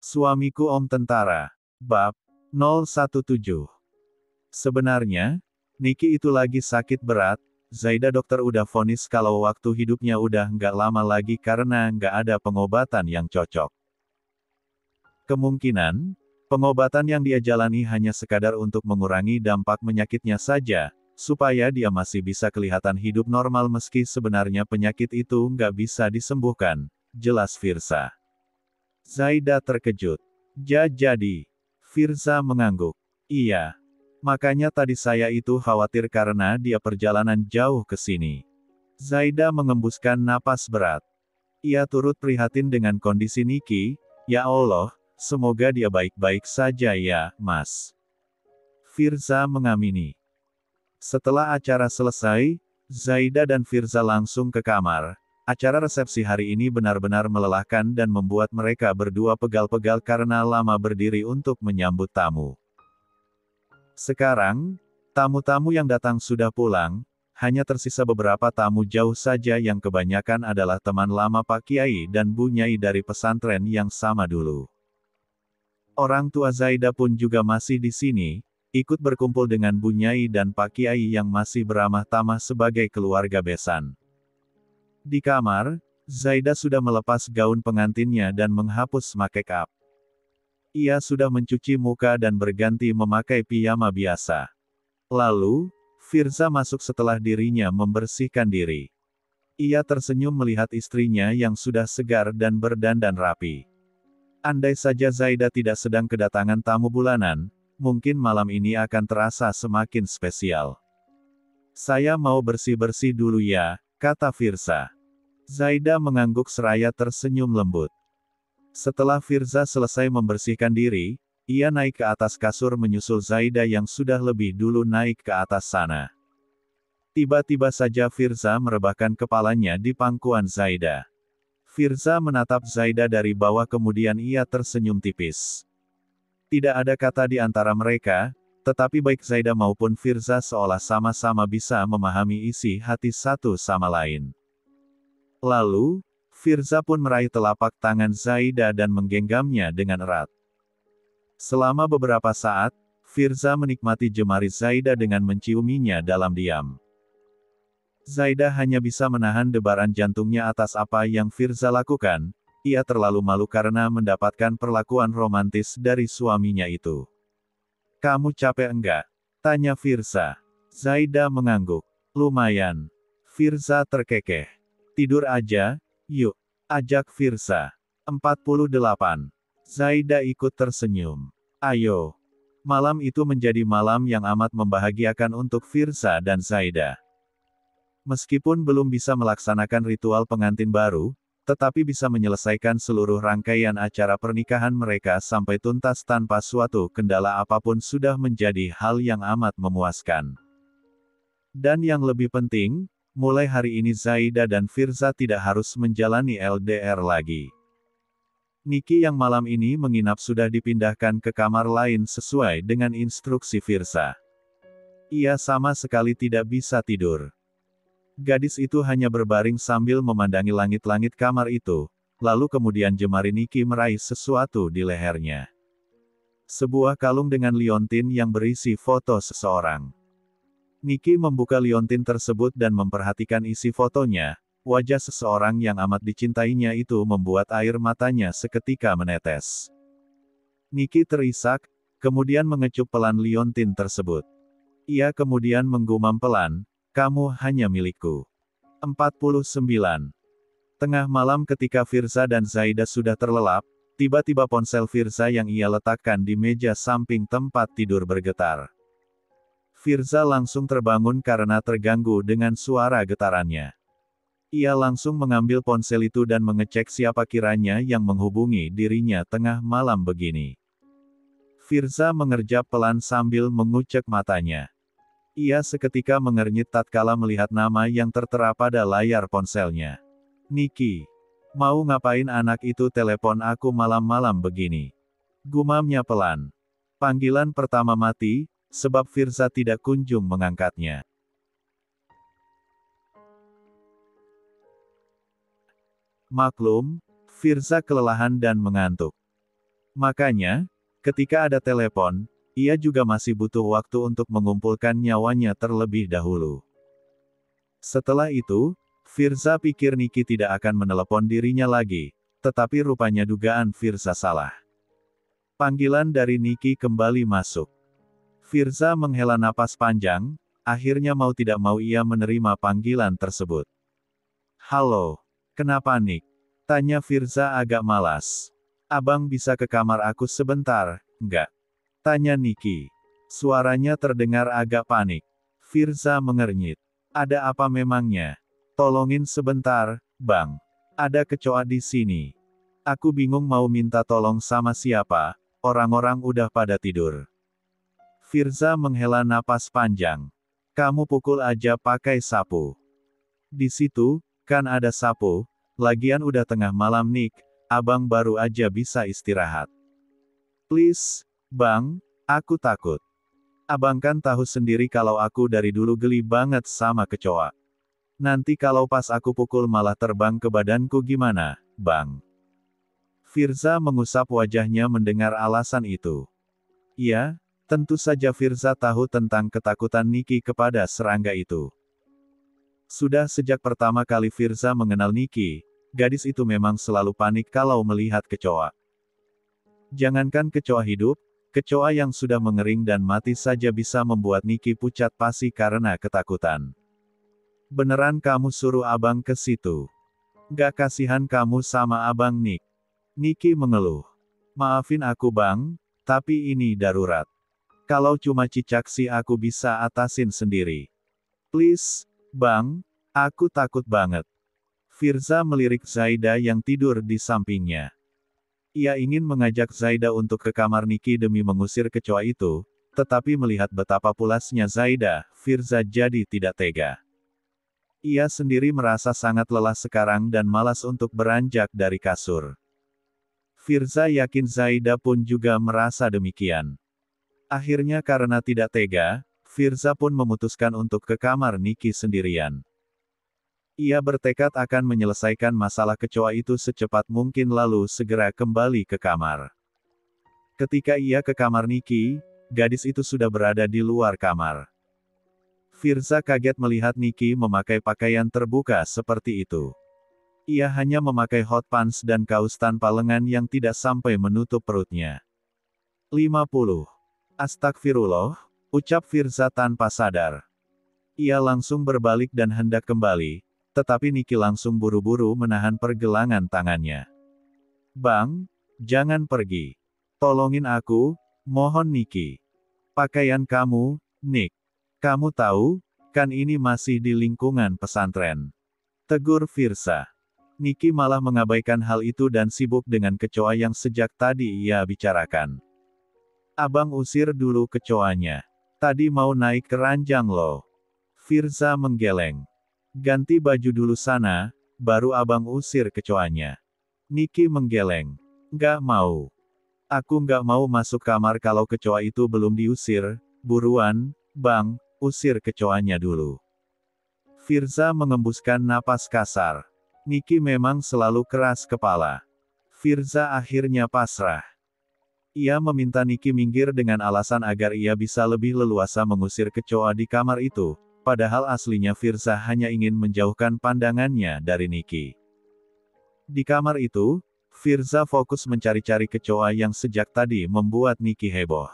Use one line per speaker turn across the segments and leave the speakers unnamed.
Suamiku Om Tentara. Bab 017. Sebenarnya, Niki itu lagi sakit berat. Zaida dokter udah vonis kalau waktu hidupnya udah nggak lama lagi karena nggak ada pengobatan yang cocok. Kemungkinan, pengobatan yang dia jalani hanya sekadar untuk mengurangi dampak penyakitnya saja, supaya dia masih bisa kelihatan hidup normal meski sebenarnya penyakit itu nggak bisa disembuhkan, jelas Firza. Zaida terkejut. Jadi, Firza mengangguk. Iya. Makanya tadi saya itu khawatir karena dia perjalanan jauh ke sini. Zaida mengembuskan napas berat. Ia turut prihatin dengan kondisi Niki. Ya Allah, semoga dia baik-baik saja ya, Mas. Firza mengamini. Setelah acara selesai, Zaida dan Firza langsung ke kamar. Acara resepsi hari ini benar-benar melelahkan dan membuat mereka berdua pegal-pegal karena lama berdiri untuk menyambut tamu. Sekarang, tamu-tamu yang datang sudah pulang, hanya tersisa beberapa tamu jauh saja yang kebanyakan adalah teman lama Pak Kiai dan Bu Nyai dari pesantren yang sama dulu. Orang tua Zaida pun juga masih di sini, ikut berkumpul dengan Bu Nyai dan Pak Kiai yang masih beramah tamah sebagai keluarga besan. Di kamar, Zaida sudah melepas gaun pengantinnya dan menghapus make up. Ia sudah mencuci muka dan berganti memakai piyama biasa. Lalu, Firza masuk setelah dirinya membersihkan diri. Ia tersenyum melihat istrinya yang sudah segar dan berdandan rapi. Andai saja Zaida tidak sedang kedatangan tamu bulanan, mungkin malam ini akan terasa semakin spesial. Saya mau bersih-bersih dulu ya, kata Firza. Zaida mengangguk seraya tersenyum lembut. Setelah Firza selesai membersihkan diri, ia naik ke atas kasur menyusul Zaida yang sudah lebih dulu naik ke atas sana. Tiba-tiba saja Firza merebahkan kepalanya di pangkuan Zaida. Firza menatap Zaida dari bawah kemudian ia tersenyum tipis. Tidak ada kata di antara mereka, tetapi baik Zaida maupun Firza seolah sama-sama bisa memahami isi hati satu sama lain. Lalu, Firza pun meraih telapak tangan Zaida dan menggenggamnya dengan erat. Selama beberapa saat, Firza menikmati jemari Zaida dengan menciuminya dalam diam. Zaida hanya bisa menahan debaran jantungnya atas apa yang Firza lakukan. Ia terlalu malu karena mendapatkan perlakuan romantis dari suaminya itu. Kamu capek enggak? Tanya Firza. Zaida mengangguk. Lumayan. Firza terkekeh. Tidur aja, yuk. Ajak Firza. 48. Zaida ikut tersenyum. Ayo. Malam itu menjadi malam yang amat membahagiakan untuk Firza dan Zaida. Meskipun belum bisa melaksanakan ritual pengantin baru, tetapi bisa menyelesaikan seluruh rangkaian acara pernikahan mereka sampai tuntas tanpa suatu kendala apapun sudah menjadi hal yang amat memuaskan. Dan yang lebih penting, mulai hari ini Zaida dan Firza tidak harus menjalani LDR lagi. Niki yang malam ini menginap sudah dipindahkan ke kamar lain sesuai dengan instruksi Firza. Ia sama sekali tidak bisa tidur. Gadis itu hanya berbaring sambil memandangi langit-langit kamar itu, lalu kemudian jemari Niki meraih sesuatu di lehernya. Sebuah kalung dengan liontin yang berisi foto seseorang. Niki membuka liontin tersebut dan memperhatikan isi fotonya. Wajah seseorang yang amat dicintainya itu membuat air matanya seketika menetes. Niki terisak, kemudian mengecup pelan liontin tersebut. Ia kemudian menggumam pelan, kamu hanya milikku. 49. Tengah malam ketika Firza dan Zaida sudah terlelap, tiba-tiba ponsel Firza yang ia letakkan di meja samping tempat tidur bergetar. Firza langsung terbangun karena terganggu dengan suara getarannya. Ia langsung mengambil ponsel itu dan mengecek siapa kiranya yang menghubungi dirinya tengah malam begini. Firza mengerjap pelan sambil mengucek matanya. Ia seketika mengernyit tatkala melihat nama yang tertera pada layar ponselnya. Niki. Mau ngapain anak itu telepon aku malam-malam begini? Gumamnya pelan. Panggilan pertama mati, sebab Firza tidak kunjung mengangkatnya. Maklum, Firza kelelahan dan mengantuk. Makanya, ketika ada telepon, ia juga masih butuh waktu untuk mengumpulkan nyawanya terlebih dahulu. Setelah itu, Firza pikir Niki tidak akan menelepon dirinya lagi, tetapi rupanya dugaan Firza salah. Panggilan dari Niki kembali masuk. Firza menghela napas panjang, akhirnya mau tidak mau ia menerima panggilan tersebut. "Halo, kenapa Nick?" tanya Firza agak malas. "Abang bisa ke kamar aku sebentar, enggak?" tanya Niki. Suaranya terdengar agak panik. Firza mengernyit. "Ada apa memangnya?" "Tolongin sebentar, Bang. Ada kecoa di sini. Aku bingung mau minta tolong sama siapa, orang-orang udah pada tidur." Firza menghela napas panjang. "Kamu pukul aja pakai sapu. Di situ, kan ada sapu, lagian udah tengah malam Nick, abang baru aja bisa istirahat. Please, Bang, aku takut. Abang kan tahu sendiri kalau aku dari dulu geli banget sama kecoa. Nanti kalau pas aku pukul malah terbang ke badanku gimana, Bang?" Firza mengusap wajahnya mendengar alasan itu. Iya, tentu saja Firza tahu tentang ketakutan Niki kepada serangga itu. Sudah sejak pertama kali Firza mengenal Niki, gadis itu memang selalu panik kalau melihat kecoa. Jangankan kecoa hidup, kecoa yang sudah mengering dan mati saja bisa membuat Niki pucat pasi karena ketakutan. "Beneran kamu suruh abang ke situ? Gak kasihan kamu sama abang Nick?" Niki mengeluh. "Maafin aku Bang, tapi ini darurat. Kalau cuma cicak sih aku bisa atasin sendiri. Please, Bang, aku takut banget." Firza melirik Zaida yang tidur di sampingnya. Ia ingin mengajak Zaida untuk ke kamar Niki demi mengusir kecoa itu, tetapi melihat betapa pulasnya Zaida, Firza jadi tidak tega. Ia sendiri merasa sangat lelah sekarang dan malas untuk beranjak dari kasur. Firza yakin Zaida pun juga merasa demikian. Akhirnya karena tidak tega, Firza pun memutuskan untuk ke kamar Niki sendirian. Ia bertekad akan menyelesaikan masalah kecoa itu secepat mungkin lalu segera kembali ke kamar. Ketika ia ke kamar Niki, gadis itu sudah berada di luar kamar. Firza kaget melihat Niki memakai pakaian terbuka seperti itu. Ia hanya memakai hot pants dan kaos tanpa lengan yang tidak sampai menutup perutnya. 50. Astagfirullah, ucap Firza tanpa sadar. Ia langsung berbalik dan hendak kembali, tetapi Niki langsung buru-buru menahan pergelangan tangannya. "Bang, jangan pergi. Tolongin aku, mohon Niki. Pakaian kamu, Nick. Kamu tahu, kan ini masih di lingkungan pesantren," tegur Firza. Niki malah mengabaikan hal itu dan sibuk dengan kecoa yang sejak tadi ia bicarakan. "Abang usir dulu kecoanya. Tadi mau naik ke ranjang loh." Firza menggeleng. "Ganti baju dulu sana, baru abang usir kecoanya." Niki menggeleng. "Nggak mau. Aku nggak mau masuk kamar kalau kecoa itu belum diusir. Buruan, Bang, usir kecoanya dulu." Firza mengembuskan napas kasar. Niki memang selalu keras kepala. Firza akhirnya pasrah. Ia meminta Niki minggir dengan alasan agar ia bisa lebih leluasa mengusir kecoa di kamar itu, padahal aslinya Firza hanya ingin menjauhkan pandangannya dari Niki. Di kamar itu, Firza fokus mencari-cari kecoa yang sejak tadi membuat Niki heboh.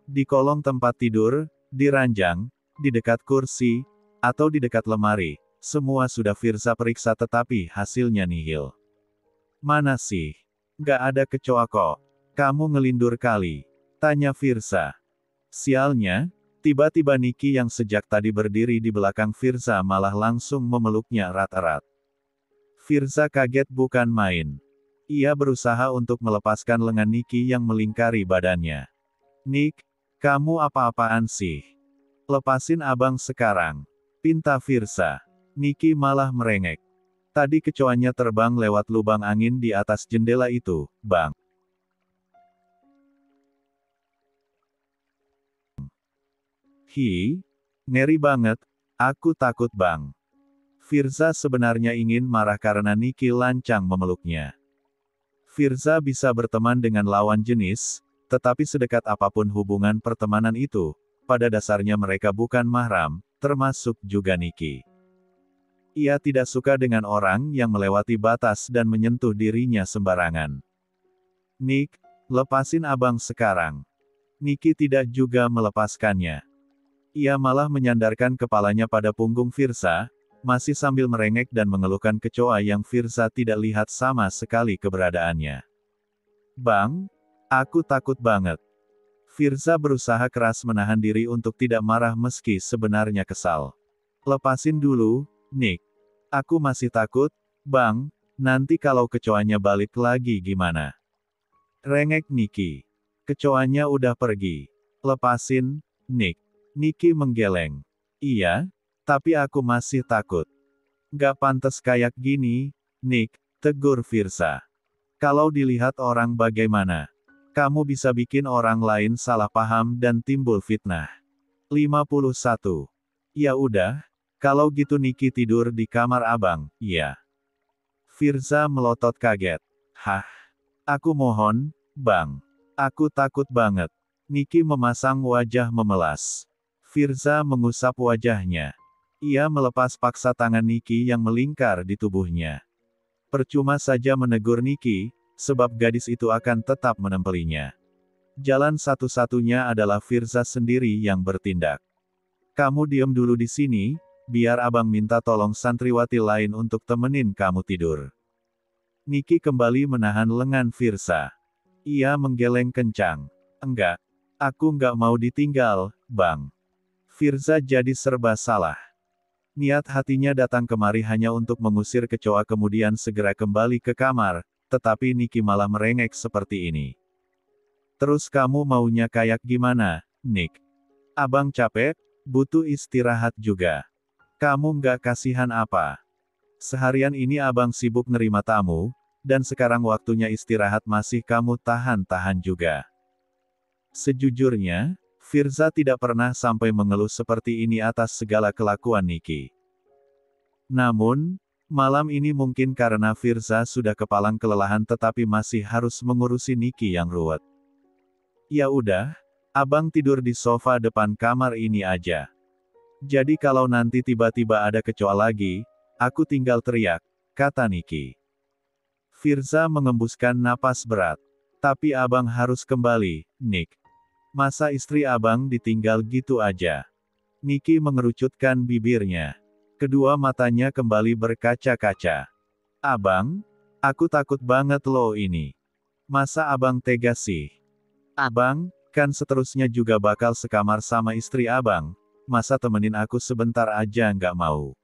Di kolong tempat tidur, di ranjang, di dekat kursi, atau di dekat lemari, semua sudah Firza periksa tetapi hasilnya nihil. "Mana sih? Nggak ada kecoa kok. Kamu ngelindur kali?" tanya Firza. Sialnya, tiba-tiba Niki yang sejak tadi berdiri di belakang Firza malah langsung memeluknya erat-erat. Firza kaget bukan main. Ia berusaha untuk melepaskan lengan Niki yang melingkari badannya. "Nick, kamu apa-apaan sih? Lepasin abang sekarang," pinta Firza. Niki malah merengek. "Tadi kecoanya terbang lewat lubang angin di atas jendela itu, Bang." "Hi, ngeri banget, aku takut Bang." Firza sebenarnya ingin marah karena Niki lancang memeluknya. Firza bisa berteman dengan lawan jenis, tetapi sedekat apapun hubungan pertemanan itu, pada dasarnya mereka bukan mahram, termasuk juga Nicky. Ia tidak suka dengan orang yang melewati batas dan menyentuh dirinya sembarangan. Nick, lepasin abang sekarang. Nicky tidak juga melepaskannya. Ia malah menyandarkan kepalanya pada punggung Firza, masih sambil merengek dan mengeluhkan kecoa yang Firza tidak lihat sama sekali keberadaannya. Bang, aku takut banget. Firza berusaha keras menahan diri untuk tidak marah meski sebenarnya kesal. Lepasin dulu, Nick. Aku masih takut, Bang, nanti kalau kecoanya balik lagi gimana? Rengek Nicky. Kecoanya udah pergi. Lepasin, Nick. Nicky menggeleng. Iya, tapi aku masih takut. Gak pantas kayak gini, Nick, tegur Firza. Kalau dilihat orang bagaimana? Kamu bisa bikin orang lain salah paham dan timbul fitnah. 51. Ya udah, kalau gitu Nicky tidur di kamar abang, ya. Firza melotot kaget. Hah? Aku mohon, Bang. Aku takut banget. Nicky memasang wajah memelas. Firza mengusap wajahnya. Ia melepas paksa tangan Nicky yang melingkar di tubuhnya. Percuma saja menegur Nicky, sebab gadis itu akan tetap menempelinya. Jalan satu-satunya adalah Firza sendiri yang bertindak. Kamu diam dulu di sini, biar abang minta tolong santriwati lain untuk temenin kamu tidur. Nicky kembali menahan lengan Firza. Ia menggeleng kencang. Enggak. Aku nggak mau ditinggal, Bang. Firza jadi serba salah. Niat hatinya datang kemari hanya untuk mengusir kecoa kemudian segera kembali ke kamar, tetapi Nicky malah merengek seperti ini. Terus kamu maunya kayak gimana, Nick? Abang capek, butuh istirahat juga. Kamu nggak kasihan apa? Seharian ini abang sibuk nerima tamu, dan sekarang waktunya istirahat masih kamu tahan-tahan juga. Sejujurnya, Firza tidak pernah sampai mengeluh seperti ini atas segala kelakuan Nicky. Namun, malam ini mungkin karena Firza sudah kepalang kelelahan tetapi masih harus mengurusi Nicky yang ruwet. Ya udah, abang tidur di sofa depan kamar ini aja. Jadi kalau nanti tiba-tiba ada kecoa lagi, aku tinggal teriak, kata Nicky. Firza mengembuskan napas berat. Tapi abang harus kembali, Nick. Masa istri abang ditinggal gitu aja? Nicky mengerucutkan bibirnya. Kedua matanya kembali berkaca-kaca. Abang? Aku takut banget loh ini. Masa abang tega sih? Abang, kan seterusnya juga bakal sekamar sama istri abang. Masa temenin aku sebentar aja nggak mau?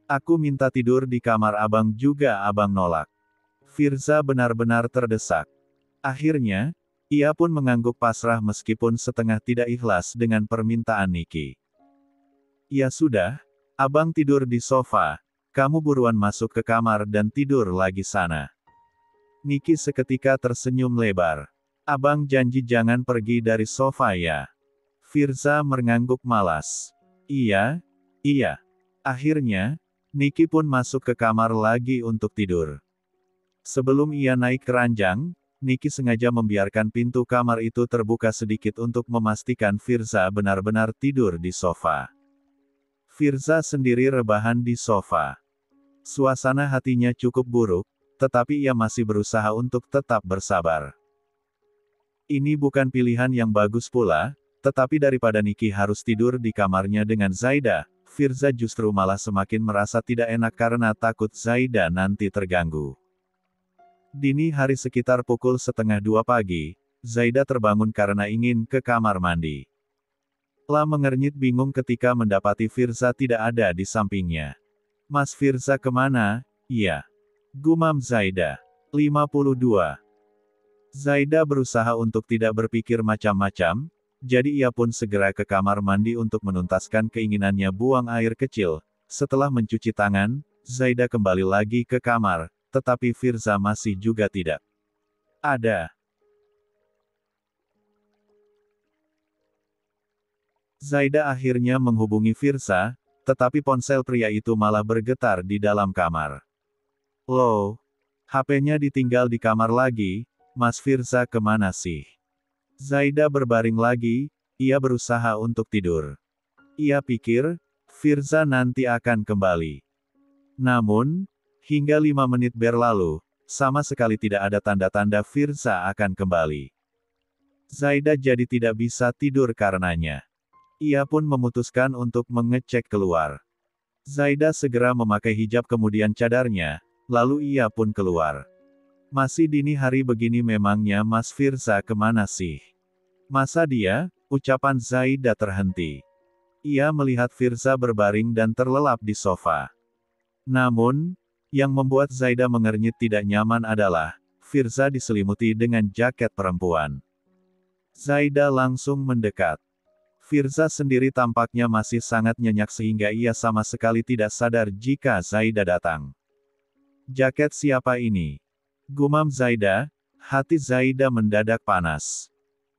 Aku minta tidur di kamar abang juga abang nolak. Firza benar-benar terdesak. Akhirnya, ia pun mengangguk pasrah meskipun setengah tidak ikhlas dengan permintaan Nicky. Ya sudah, abang tidur di sofa, kamu buruan masuk ke kamar dan tidur lagi sana. Nicky seketika tersenyum lebar. Abang janji jangan pergi dari sofa ya. Firza mengangguk malas. Iya, iya. Akhirnya, Nicky pun masuk ke kamar lagi untuk tidur. Sebelum ia naik ke ranjang, Nicky sengaja membiarkan pintu kamar itu terbuka sedikit untuk memastikan Firza benar-benar tidur di sofa. Firza sendiri rebahan di sofa. Suasana hatinya cukup buruk, tetapi ia masih berusaha untuk tetap bersabar. Ini bukan pilihan yang bagus pula, tetapi daripada Nicky harus tidur di kamarnya dengan Zaida, Firza justru malah semakin merasa tidak enak karena takut Zaida nanti terganggu. Dini hari sekitar pukul 1:30 pagi, Zaida terbangun karena ingin ke kamar mandi. La mengernyit bingung ketika mendapati Firza tidak ada di sampingnya. Mas Firza kemana? Iya. Gumam Zaida. 52. Zaida berusaha untuk tidak berpikir macam-macam, jadi ia pun segera ke kamar mandi untuk menuntaskan keinginannya buang air kecil. Setelah mencuci tangan, Zaida kembali lagi ke kamar, tetapi Firza masih juga tidak ada. Zaida akhirnya menghubungi Firza, tetapi ponsel pria itu malah bergetar di dalam kamar. Loh? HP-nya ditinggal di kamar lagi, Mas Firza kemana sih? Zaida berbaring lagi, ia berusaha untuk tidur. Ia pikir, Firza nanti akan kembali. Namun, hingga 5 menit berlalu, sama sekali tidak ada tanda-tanda Firza akan kembali. Zaida jadi tidak bisa tidur karenanya. Ia pun memutuskan untuk mengecek keluar. Zaida segera memakai hijab kemudian cadarnya, lalu ia pun keluar. Masih dini hari begini memangnya Mas Firza kemana sih? Masa dia? Ucapan Zaida terhenti. Ia melihat Firza berbaring dan terlelap di sofa. Namun, yang membuat Zaida mengernyit tidak nyaman adalah, Firza diselimuti dengan jaket perempuan. Zaida langsung mendekat. Firza sendiri tampaknya masih sangat nyenyak sehingga ia sama sekali tidak sadar jika Zaida datang. Jaket siapa ini? Gumam Zaida, hati Zaida mendadak panas.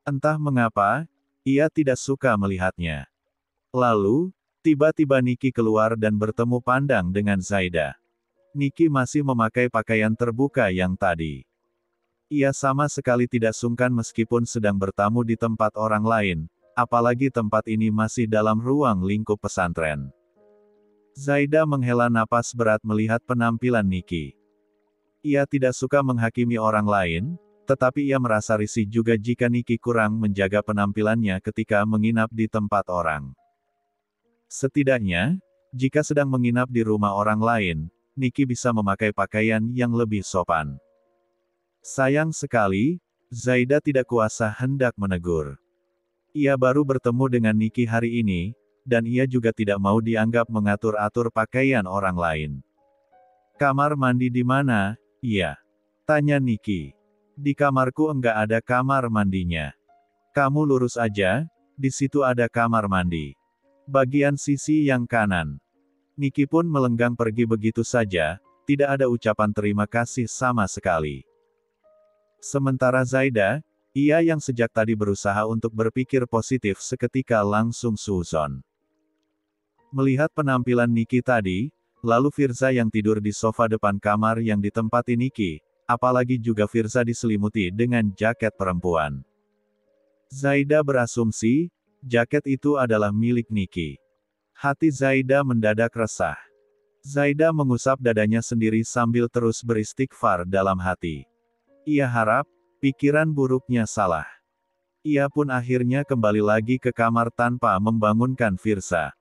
Entah mengapa, ia tidak suka melihatnya. Lalu, tiba-tiba Niki keluar dan bertemu pandang dengan Zaida. Niki masih memakai pakaian terbuka yang tadi. Ia sama sekali tidak sungkan meskipun sedang bertamu di tempat orang lain, apalagi tempat ini masih dalam ruang lingkup pesantren. Zaida menghela napas berat melihat penampilan Niki. Ia tidak suka menghakimi orang lain, tetapi ia merasa risih juga jika Niki kurang menjaga penampilannya ketika menginap di tempat orang. Setidaknya, jika sedang menginap di rumah orang lain, Niki bisa memakai pakaian yang lebih sopan. Sayang sekali, Zaida tidak kuasa hendak menegur. Ia baru bertemu dengan Niki hari ini, dan ia juga tidak mau dianggap mengatur-atur pakaian orang lain. Kamar mandi di mana? Iya. Tanya Niki. Di kamarku enggak ada kamar mandinya. Kamu lurus aja, di situ ada kamar mandi. Bagian sisi yang kanan. Niki pun melenggang pergi begitu saja, tidak ada ucapan terima kasih sama sekali. Sementara Zaida, ia yang sejak tadi berusaha untuk berpikir positif seketika langsung suuzon. Melihat penampilan Niki tadi, lalu Firza yang tidur di sofa depan kamar yang ditempati Niki, apalagi juga Firza diselimuti dengan jaket perempuan. Zaida berasumsi, jaket itu adalah milik Niki. Hati Zaida mendadak resah. Zaida mengusap dadanya sendiri sambil terus beristighfar dalam hati. Ia harap, pikiran buruknya salah. Ia pun akhirnya kembali lagi ke kamar tanpa membangunkan Firza.